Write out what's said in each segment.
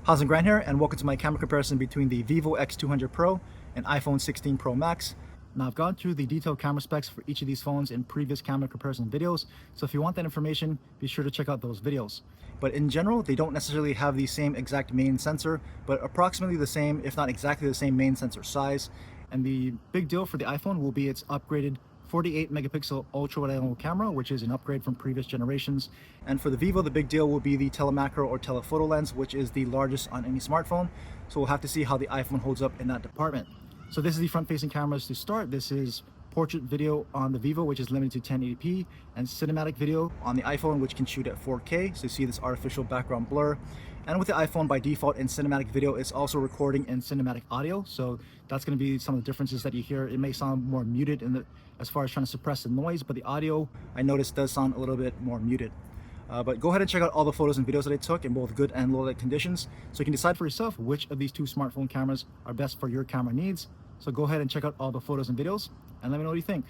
How's it going here, and welcome to my camera comparison between the Vivo X200 Pro and iPhone 16 Pro Max. Now, I've gone through the detailed camera specs for each of these phones in previous camera comparison videos, so if you want that information, be sure to check out those videos. But in general, they don't necessarily have the same exact main sensor, but approximately the same, if not exactly the same main sensor size. And the big deal for the iPhone will be its upgraded 48 megapixel ultra wide angle camera, which is an upgrade from previous generations. And for the Vivo, the big deal will be the telemacro or telephoto lens, which is the largest on any smartphone. So we'll have to see how the iPhone holds up in that department. So this is the front-facing cameras to start. This is portrait video on the Vivo, which is limited to 1080p, and cinematic video on the iPhone, which can shoot at 4K. So you see this artificial background blur. And with the iPhone, by default in cinematic video, it's also recording in cinematic audio. So that's going to be some of the differences that you hear. It may sound more muted as far as trying to suppress the noise, but the audio, I noticed, does sound a little bit more muted. But go ahead and check out all the photos and videos that I took in both good and low light conditions, so you can decide for yourself which of these two smartphone cameras are best for your camera needs. So go ahead and check out all the photos and videos and let me know what you think.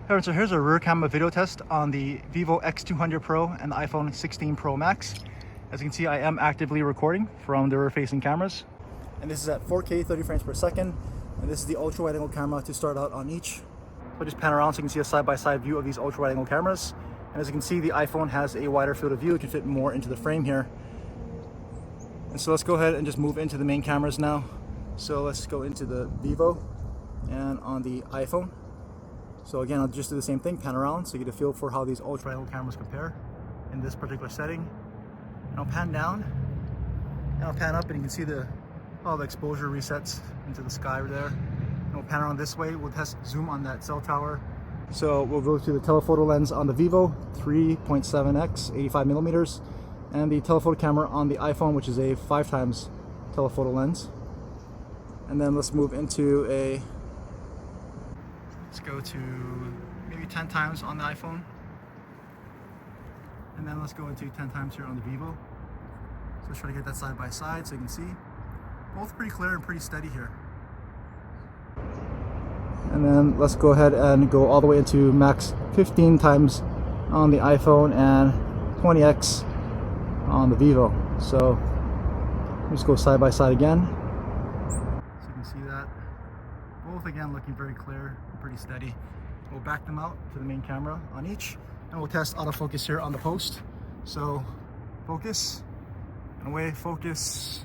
Alright, so here's a rear camera video test on the Vivo X200 Pro and the iPhone 16 Pro Max. As you can see, I am actively recording from the rear facing cameras. And this is at 4K 30 frames per second. And this is the ultra wide angle camera to start out on each. So just pan around so you can see a side-by-side view of these ultra wide angle cameras. And as you can see, the iPhone has a wider field of view. It can fit more into the frame here. And so let's go ahead and just move into the main cameras now. So let's go into the Vivo and on the iPhone. So again, I'll just do the same thing, pan around so you get a feel for how these ultra wide angle cameras compare in this particular setting. And I'll pan down and I'll pan up, and you can see all the exposure resets into the sky right there. And we'll pan around this way. We'll test zoom on that cell tower. So we'll go to the telephoto lens on the Vivo 3.7x 85 millimeters, and the telephoto camera on the iPhone, which is a 5x telephoto lens. And then let's move into let's go to maybe 10 times on the iPhone. And then let's go into 10 times here on the Vivo. So let's try to get that side by side so you can see. Both pretty clear and pretty steady here. And then let's go ahead and go all the way into max 15 times on the iPhone and 20x on the Vivo. So let's go side by side again. So you can see that. Both again looking very clear and pretty steady. We'll back them out to the main camera on each, and we'll test autofocus here on the post. So focus and away, focus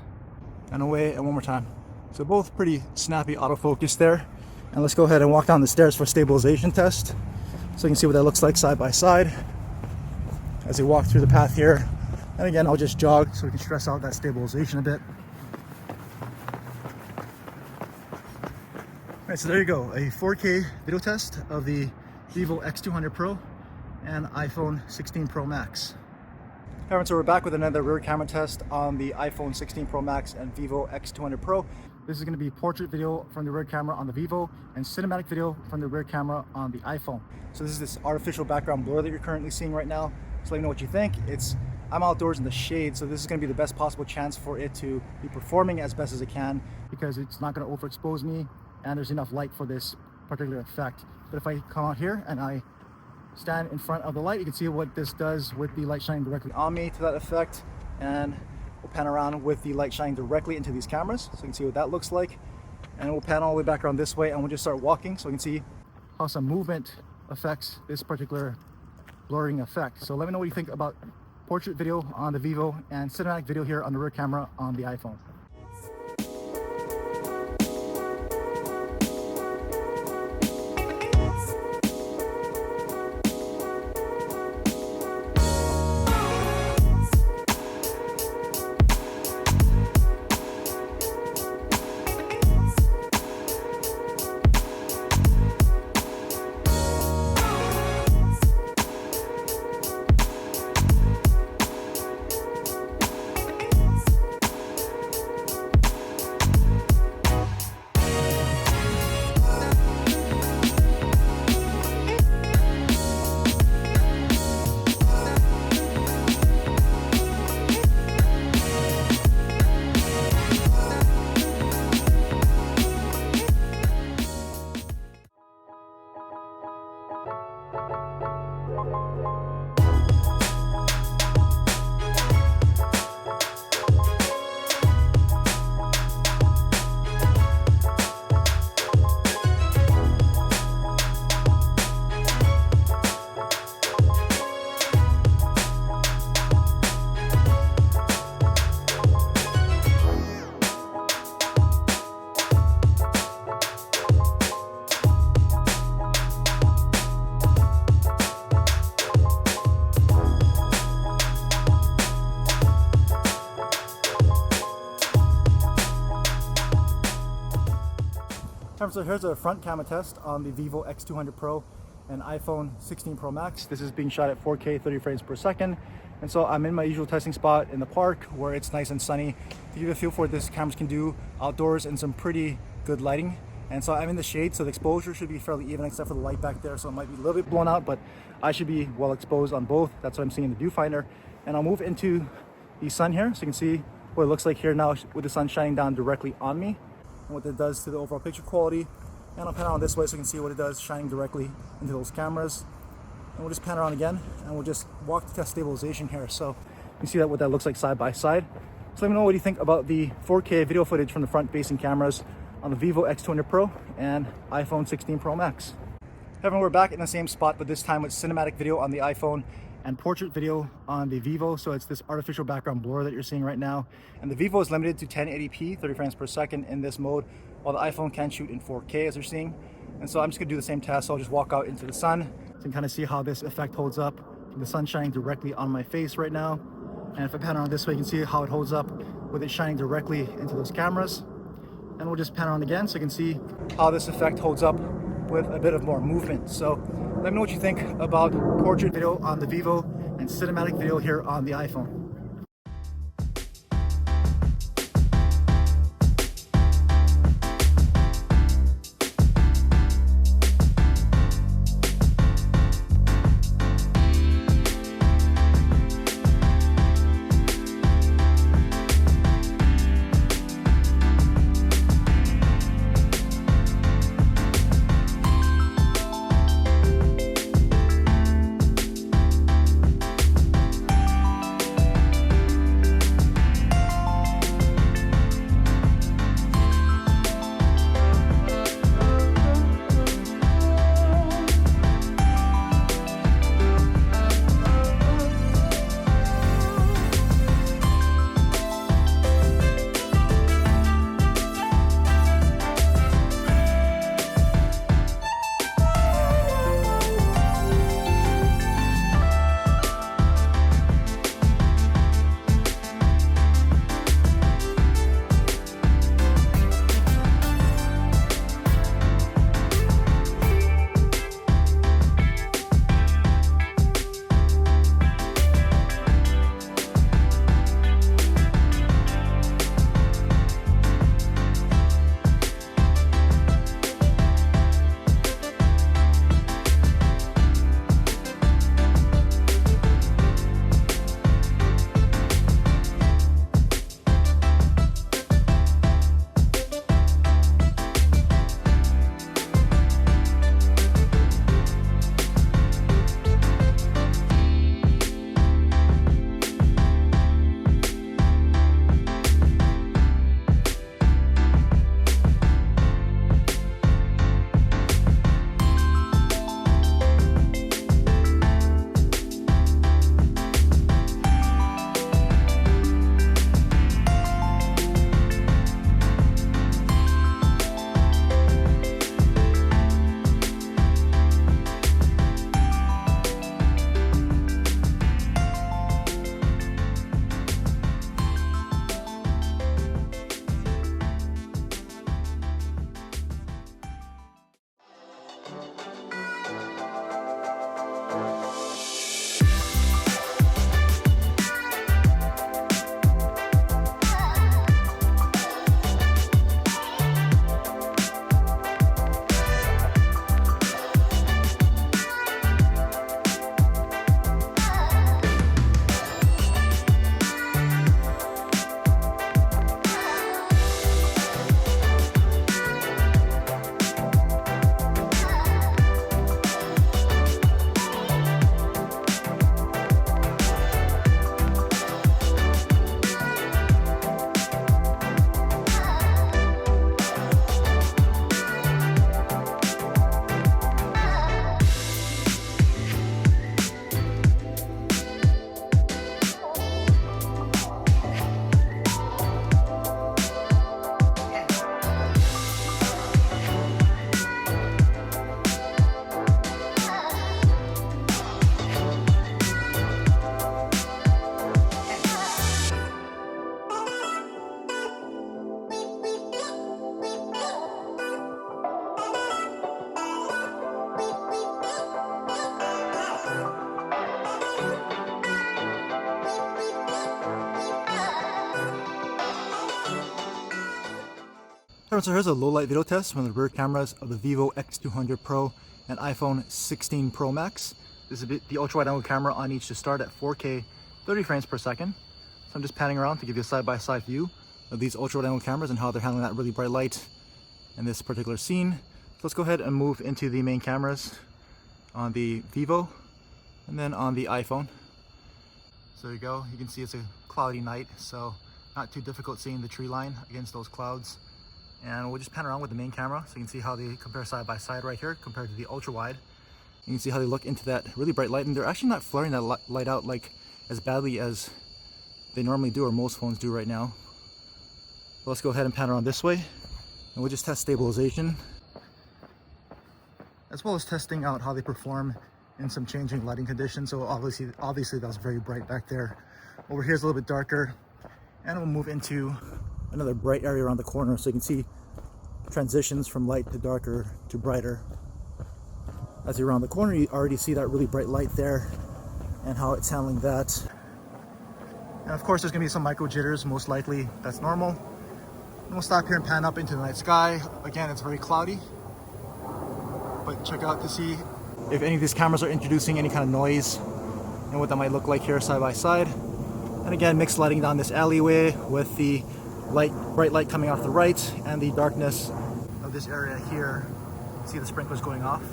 and away, and one more time. So both pretty snappy autofocus there. And let's go ahead and walk down the stairs for a stabilization test so you can see what that looks like side by side as we walk through the path here. And again, I'll just jog so we can stress out that stabilization a bit. Alright, so there you go, a 4K video test of the Vivo X200 Pro and iPhone 16 Pro Max. Alright, so we're back with another rear camera test on the iPhone 16 Pro Max and Vivo X200 Pro. This is going to be portrait video from the rear camera on the Vivo and cinematic video from the rear camera on the iPhone. So this is this artificial background blur that you're currently seeing right now. So let me know what you think. I'm outdoors in the shade, so this is going to be the best possible chance for it to be performing as best as it can, because it's not going to overexpose me and there's enough light for this particular effect. But if I come out here and I stand in front of the light, you can see what this does with the light shining directly on me to that effect. And we'll pan around with the light shining directly into these cameras so you can see what that looks like. And we'll pan all the way back around this way, and we'll just start walking so we can see how some movement affects this particular blurring effect. So let me know what you think about portrait video on the Vivo and cinematic video here on the rear camera on the iPhone. So here's a front camera test on the Vivo X200 Pro and iPhone 16 Pro Max. This is being shot at 4K 30 frames per second. And so I'm in my usual testing spot in the park where it's nice and sunny to give you a feel for what this cameras can do outdoors in some pretty good lighting. And so I'm in the shade, so the exposure should be fairly even except for the light back there. So it might be a little bit blown out, but I should be well exposed on both. That's what I'm seeing in the viewfinder. And I'll move into the sun here so you can see what it looks like here now with the sun shining down directly on me, and what that does to the overall picture quality. And I'll pan around this way so you can see what it does shining directly into those cameras. And we'll just pan around again and we'll just walk to test stabilization here. So you can see what that looks like side by side. So let me know what you think about the 4K video footage from the front facing cameras on the Vivo X200 Pro and iPhone 16 Pro Max. Everyone, we're back in the same spot, but this time with cinematic video on the iPhone and portrait video on the Vivo. So it's this artificial background blur that you're seeing right now. And the Vivo is limited to 1080p, 30 frames per second in this mode, while the iPhone can shoot in 4K as you're seeing. And so I'm just gonna do the same test. So I'll just walk out into the sun so you can kind of see how this effect holds up. The sun shining directly on my face right now. And if I pan around this way, you can see how it holds up with it shining directly into those cameras. And we'll just pan around again so you can see how this effect holds up with a bit of more movement. So let me know what you think about portrait video on the Vivo and cinematic video here on the iPhone. So here's a low light video test from the rear cameras of the Vivo X200 Pro and iPhone 16 Pro Max. This is the ultra wide angle camera on each to start at 4K 30 frames per second. So I'm just panning around to give you a side-by-side view of these ultra wide angle cameras and how they're handling that really bright light in this particular scene. let's go ahead and move into the main cameras on the Vivo and then on the iPhone. So there you go. You can see it's a cloudy night, so not too difficult seeing the tree line against those clouds. And we'll just pan around with the main camera so you can see how they compare side by side right here compared to the ultra wide. You can see how they look into that really bright light, and they're actually not flaring that light out like as badly as they normally do, or most phones do right now. So let's go ahead and pan around this way, and we'll just test stabilization, as well as testing out how they perform in some changing lighting conditions. So obviously that's very bright back there. Over here is a little bit darker, and we'll move into another bright area around the corner so you can see transitions from light to darker to brighter. As you're around the corner, you already see that really bright light there and how it's handling that. And of course there's gonna be some micro jitters, most likely that's normal. And we'll stop here and pan up into the night sky. Again, it's very cloudy, but check out to see if any of these cameras are introducing any kind of noise and what that might look like here side by side. And again, mixed lighting down this alleyway with the bright light coming off the right and the darkness of this area here. See the sprinklers going off,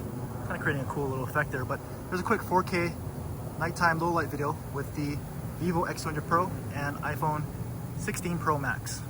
kind of creating a cool little effect there. But there's a quick 4K nighttime low light video with the Vivo X200 Pro and iPhone 16 Pro Max.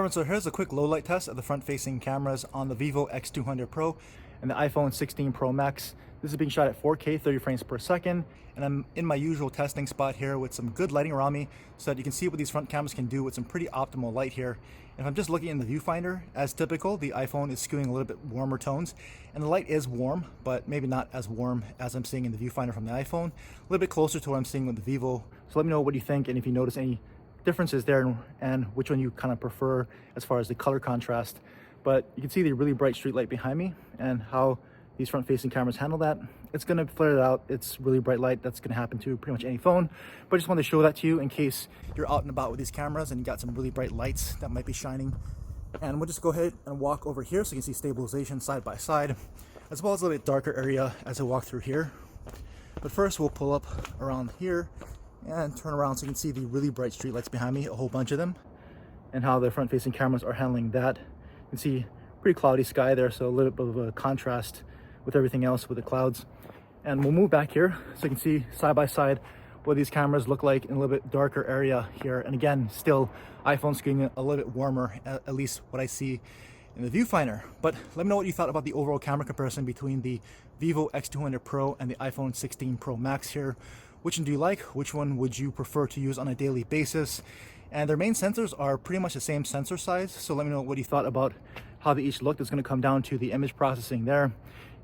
So here's a quick low light test of the front facing cameras on the Vivo X200 Pro and the iPhone 16 Pro Max. This is being shot at 4K 30 frames per second, and I'm in my usual testing spot here with some good lighting around me so that you can see what these front cameras can do with some pretty optimal light here. And if I'm just looking in the viewfinder, as typical, the iPhone is skewing a little bit warmer tones, and the light is warm, but maybe not as warm as I'm seeing in the viewfinder from the iPhone. A little bit closer to what I'm seeing with the Vivo. So let me know what you think, and if you notice any differences there and which one you kind of prefer as far as the color contrast. But you can see the really bright street light behind me and how these front facing cameras handle that. It's going to flare it out. It's really bright light. That's going to happen to pretty much any phone, but I just wanted to show that to you in case you're out and about with these cameras and you got some really bright lights that might be shining. And we'll just go ahead and walk over here so you can see stabilization side by side, as well as a little bit darker area as I walk through here. But first we'll pull up around here and turn around so you can see the really bright street lights behind me, a whole bunch of them, and how the front facing cameras are handling that. You can see pretty cloudy sky there, so a little bit of a contrast with everything else with the clouds. And we'll move back here so you can see side by side what these cameras look like in a little bit darker area here. And again, still iPhone skewing a little bit warmer, at least what I see in the viewfinder. But let me know what you thought about the overall camera comparison between the Vivo X200 Pro and the iPhone 16 Pro Max here. Which one do you like? Which one would you prefer to use on a daily basis? And their main sensors are pretty much the same sensor size, so let me know what you thought about how they each looked. It's going to come down to the image processing there.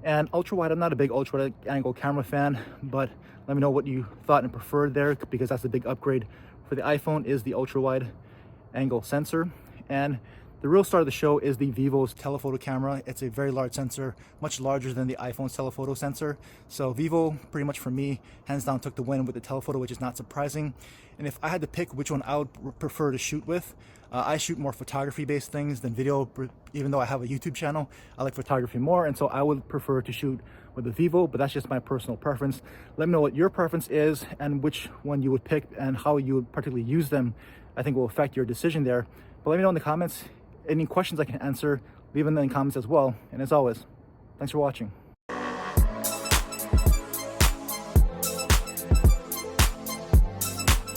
And ultra wide, I'm not a big ultra wide angle camera fan, but let me know what you thought and preferred there, because that's the big upgrade for the iPhone is the ultra wide angle sensor. And the real star of the show is the Vivo's telephoto camera. It's a very large sensor, much larger than the iPhone's telephoto sensor. So Vivo, pretty much for me, hands down took the win with the telephoto, which is not surprising. And if I had to pick which one I would prefer to shoot with, I shoot more photography-based things than video. Even though I have a YouTube channel, I like photography more, and so I would prefer to shoot with the Vivo, but that's just my personal preference. Let me know what your preference is and which one you would pick and how you would particularly use them. I think will affect your decision there. But let me know in the comments any questions I can answer. leave them in the comments as well. And as always, thanks for watching.